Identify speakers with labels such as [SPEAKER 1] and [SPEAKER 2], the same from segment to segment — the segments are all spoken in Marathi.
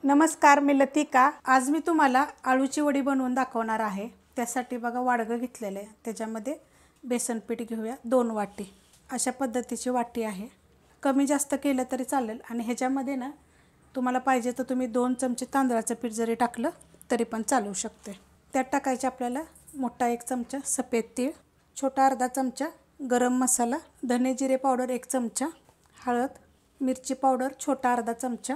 [SPEAKER 1] नमस्कार, मी लतिका। आज मी तुम्हाला आळूची वडी बनवून दाखवणार आहे। त्यासाठी बघा वाडगं घेतलेले आहे, त्याच्यामध्ये बेसन पीठ घेऊया 2 वाटी। अशा पद्धतीची वाटी आहे, कमी जास्त केलं तरी चालेल। आणि ह्याच्यामध्ये ना तुम्हाला पाहिजे तर तुम्ही 2 चमचे तांदळाचं पीठ जरी टाकलं तरी पण चालू शकते। त्यात टाकायचे आपल्याला मोठा 1 चमचा सफेद तीळ, छोटा अर्धा चमचा गरम मसाला, धने जिरे पावडर 1 चमचा, हळद, मिरची पावडर छोटा अर्धा चमचा,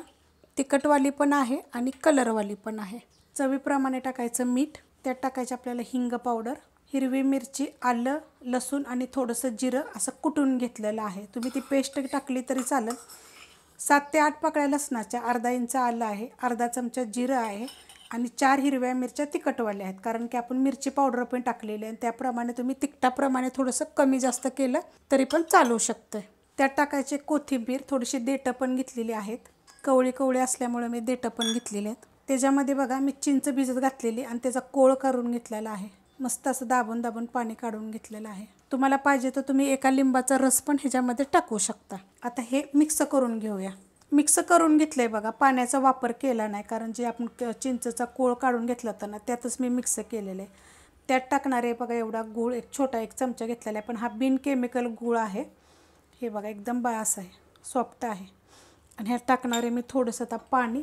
[SPEAKER 1] तिखटवाली पण आहे आणि कलरवाली पण आहे। चवीप्रमाणे टाकायचं मीठ, त्यात टाकायचं आपल्याला हिंग पावडर, हिरवी मिरची, आलं, लसूण आणि थोडंसं जिरं असं कुटून घेतलेलं आहे। तुम्ही ती पेस्ट टाकली तरी चालेल। 7 ते 8 पाकळ्या लसणाच्या, अर्धा इंच आलं आहे, अर्धा चमचा जिरं आहे आणि 4 हिरव्या मिरच्या तिखटवाल्या आहेत, कारण की आपण मिरची पावडर पण टाकलेली आहे। त्याप्रमाणे तुम्ही तिखटाप्रमाणे थोडंसं कमी जास्त केलं तरी पण चालू शकतं। त्यात टाकायचे कोथिंबीर, थोडीशी देठं पण घेतलेली आहेत, कवळी कवळी असल्यामुळे मी देठं पण घेतलेली आहेत। त्याच्यामध्ये बघा मी चिंच भिजत घातलेली आणि त्याचा कोळ करून घेतलेला आहे। मस्त असं दाबून दाबून पाणी काढून घेतलेलं आहे। तुम्हाला पाहिजे तर तुम्ही एका लिंबाचा रस पण ह्याच्यामध्ये टाकू शकता। आता हे मिक्स करून घेऊया। मिक्स करून घेतलंय बघा, पाण्याचा वापर केला नाही, कारण जे आपण चिंचेचा कोळ काढून घेतला होता ना त्यातच मी मिक्स केलेलं आहे। त्यात टाकणार आहे बघा एवढा गूळ, एक छोटा 1 चमचा घेतलेला आहे, पण हा बिन केमिकल गूळ आहे। हे बघा एकदम बास आहे, सॉफ्ट आहे। आणि ह्यात टाकणारे मी थोडंसं आता पाणी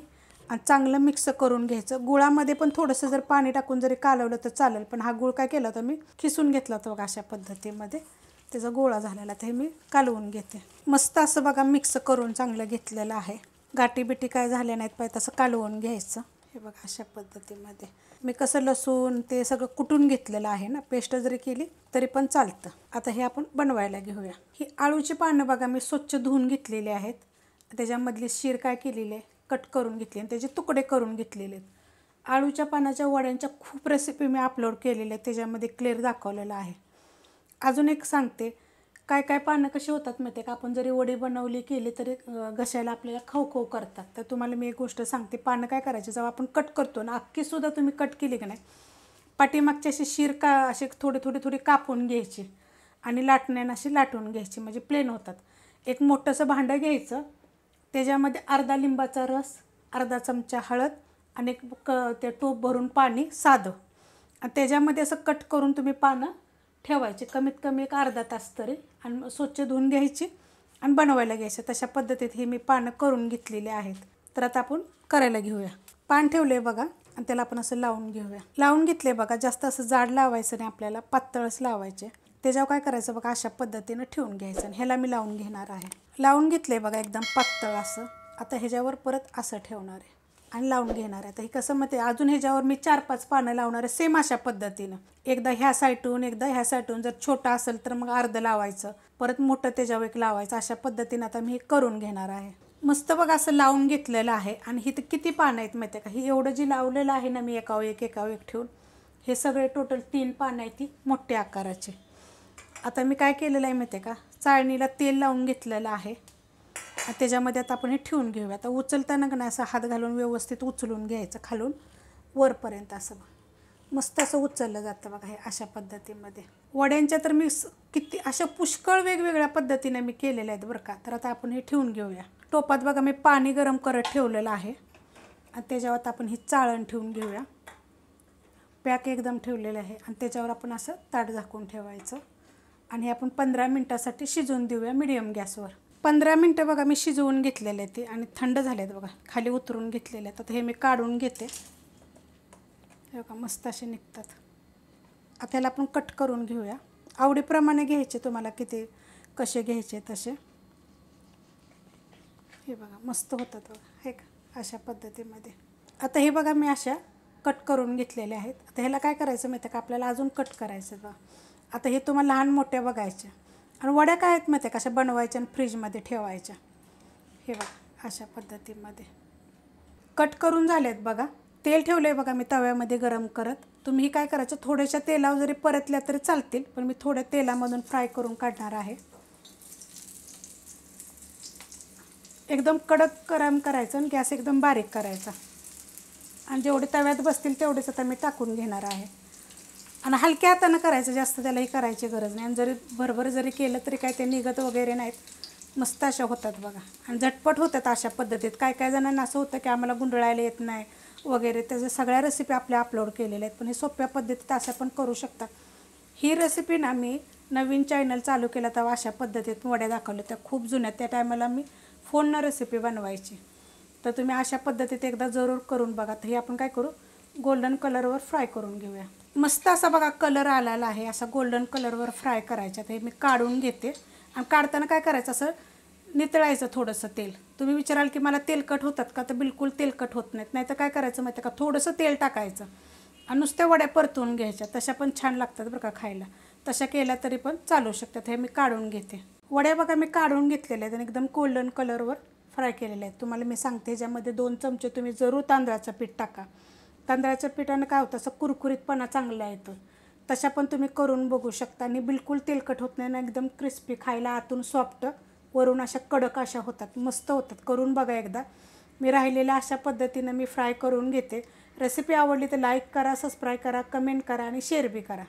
[SPEAKER 1] आणि चांगलं मिक्स करून घ्यायचं। गुळामध्ये पण थोडंसं जर पाणी टाकून जरी कालवलं तर चालेल, पण हा गूळ काय केला होता मी खिसून घेतला होता बघा अशा पद्धतीमध्ये, त्याचा गोळा झालेला, ते मी कालवून घेते। मस्त असं बघा मिक्स करून चांगलं घेतलेलं आहे। गाठी बिटी काय झाल्या नाहीत पाहिजे तसं कालवून घ्यायचं। हे बघा अशा पद्धतीमध्ये मी कसं लसूण ते सगळं कुटून घेतलेलं आहे ना, पेस्ट जरी केली तरी पण चालतं। आता हे आपण बनवायला घेऊया। ही आळूची पानं बघा मी स्वच्छ धुवून घेतलेली आहेत, त्याच्यामधली शीर काय केलेली आहे कट करून घेतली आणि त्याचे तुकडे करून घेतलेले आहेत। आळूच्या पानाच्या वड्यांच्या खूप रेसिपी मी अपलोड केलेल्या आहेत, त्याच्यामध्ये क्लिअर दाखवलेलं आहे। अजून एक सांगते, काय काय पानं कशी होतात माहिती आहे का, आपण जरी वडी बनवली केली तरी घशाला आपल्याला खवखव करतात। तर तुम्हाला मी एक गोष्ट सांगते, पानं काय करायची जेव्हा आपण कट करतो ना, अख्खीसुद्धा तुम्ही कट केली की नाही, पाठीमागची अशी शीर का अशी थोडी कापून घ्यायची आणि लाटण्यानं अशी लाटून घ्यायची, म्हणजे प्लेन होतात। एक मोठंसं भांडं घ्यायचं, त्याच्यामध्ये अर्धा लिंबाचा रस, अर्धा चमचा हळद आणि ते टोप भरून पाणी साधं, आणि त्याच्यामध्ये असं कट करून तुम्ही पानं ठेवायचे कमीत कमी एक अर्धा तास तरी, आणि स्वच्छ धुवून घ्यायची आणि बनवायला घ्यायचं। तशा पद्धतीत हे मी पानं करून घेतलेले आहेत। तर आता आपण करायला घेऊया। पान ठेवले बघा आणि त्याला आपण असं लावून घेऊया। लावून घेतले बघा, जास्त असं जाड लावायचं नाही आपल्याला, पातळच लावायचे। त्याच्यावर काय करायचं बघा अशा पद्धतीनं ठेवून घ्यायचं आणि ह्याला मी लावून घेणार आहे। लावून घेतले बघा एकदम पातळ असं। आता ह्याच्यावर परत असं ठेवणार आहे आणि लावून घेणार आहे। आता हे कसं मग ते अजून ह्याच्यावर मी 4-5 पानं लावणार आहे सेम अशा पद्धतीनं, एकदा ह्या साईडून एकदा ह्या साईडून। जर छोटा असेल तर मग अर्धं लावायचं, परत मोठं त्याच्यावर एक लावायचं। अशा पद्धतीनं आता मी हे करून घेणार आहे। मस्त बघा असं लावून घेतलेलं आहे। आणि हे किती पानं आहेत माहिती आहे का, ही एवढं जी लावलेलं आहे ना मी एकावर एक ठेवून, हे सगळे टोटल 3 पानं आहेत, ती मोठ्या आकाराची। आता मी काय केलेलं आहे माहिती आहे का, चाळणीला तेल लावून घेतलेलं आहे, त्याच्यामध्ये आता आपण हे ठेवून घेऊया। आता उचलताना का नाही असं हात घालून व्यवस्थित उचलून घ्यायचं, खालून वरपर्यंत असं मस्त असं उचललं जातं बघा हे अशा पद्धतीमध्ये। वड्यांच्या तर मी किती अशा पुष्कळ वेगवेगळ्या पद्धतीने मी केलेल्या आहेत बरं का। तर आता आपण हे ठेवून घेऊया। टोपात बघा मी पाणी गरम करत ठेवलेलं आहे आणि त्याच्यावर आता आपण ही चाळण ठेवून घेऊया। पॅक एकदम ठेवलेलं आहे आणि त्याच्यावर आपण असं ताट झाकून ठेवायचं आणि हे आपण 15 मिनटासाठी शिजवून देऊया मीडियम गॅसवर। 15 मिनटं बघा मी शिजवून घेतलेले ते आणि थंड झाले आहेत बघा, खाली उतरून घेतलेले आहेत। आता हे मी काढून घेते, हे बघा मस्त असे निघतात। आता ह्याला आपण कट करून घेऊया, आवडीप्रमाणे घ्यायचे, तुम्हाला किती कसे घ्यायचे तसे। हे बघा मस्त होतात बघा, हे का अशा पद्धतीमध्ये। आता हे बघा मी अशा कट करून घेतलेले आहेत। आता ह्याला काय करायचं माहिती आहे का, आपल्याला अजून कट करायचं बघा। आता हे तुम्हाला लहान मोठ्या बघायच्या, आणि वड्या काय आहेत माहिती आहे कशा बनवायच्या आणि फ्रीजमध्ये ठेवायच्या। हे बघा अशा पद्धतीमध्ये कट करून झालेत बघा। तेल ठेवलं आहे बघा मी तव्यामध्ये गरम करत। तुम्ही काय करायचं, थोड्याशा तेलावर जरी परतल्या तरी चालतील, पण मी थोड्या तेलामधून फ्राय करून काढणार आहे। एकदम कडक गरम करायचं आणि गॅस एकदम बारीक करायचा, आणि जेवढे तव्यात बसतील तेवढेच आता मी टाकून घेणार आहे। आणि हलक्या हातानं करायचं, जास्त त्यालाही करायची गरज नाही। आणि जरी भरभर जरी केलं तरी काय ते निघत वगैरे नाहीत, मस्त अशा होतात बघा आणि झटपट होतात अशा पद्धतीत. काय काय जणांना असं होतं की आम्हाला गुंडळायला येत नाही वगैरे, त्याच्या सगळ्या रेसिपी आपल्या अपलोड केलेल्या आहेत, पण हे सोप्या पद्धतीत अशा पण करू शकता. ही रेसिपी ना मी नवीन चॅनल चालू केला तेव्हा अशा पद्धतीत वड्या दाखवल्या त्या खूप जुन्या. त्या टायमाला मी फोननं रेसिपी बनवायची. तर तुम्ही अशा पद्धतीत एकदा जरूर करून बघा. तर हे आपण काय करू, गोल्डन कलरवर फ्राय करून घेऊया. मस्त असा बघा कलर आलेला आहे, असा गोल्डन कलरवर फ्राय करायचा. ते मी काढून घेते आणि काढताना काय करायचं, असं नितळायचं थोडंसं तेल. तुम्ही विचाराल की मला तेलकट होतात का, तर बिलकुल तेलकट होत नाहीत. नाही तर काय करायचं माहिती आहे का, थोडंसं तेल टाकायचं आणि नुसत्या वड्या परतून घ्यायच्या. तशा पण छान लागतात बरं का खायला. तशा केल्या तरी पण चालू शकतात. हे मी काढून घेते. वड्या बघा मी काढून घेतलेल्या आहेत आणि एकदम गोल्डन कलरवर फ्राय केलेले आहेत. तुम्हाला मी सांगते, ह्याच्यामध्ये 2 चमचे तुम्ही जरूर तांदळाचं पीठ टाका. तांदळाच्या पिठानं काय होतं, असं कुरकुरीतपणा चांगला येतो. तशा पण तुम्ही करून बघू शकता आणि बिलकुल तेलकट होत नाही ना, एकदम क्रिस्पी, खायला आतून सॉफ्ट, वरून अशा कडक अशा होतात, मस्त होतात. करून बघा एकदा. मी राहिलेल्या अशा पद्धतीनं मी फ्राय करून घेते. रेसिपी आवडली तर लाईक करा, सबस्क्राईब करा, कमेंट करा आणि शेअर बी करा.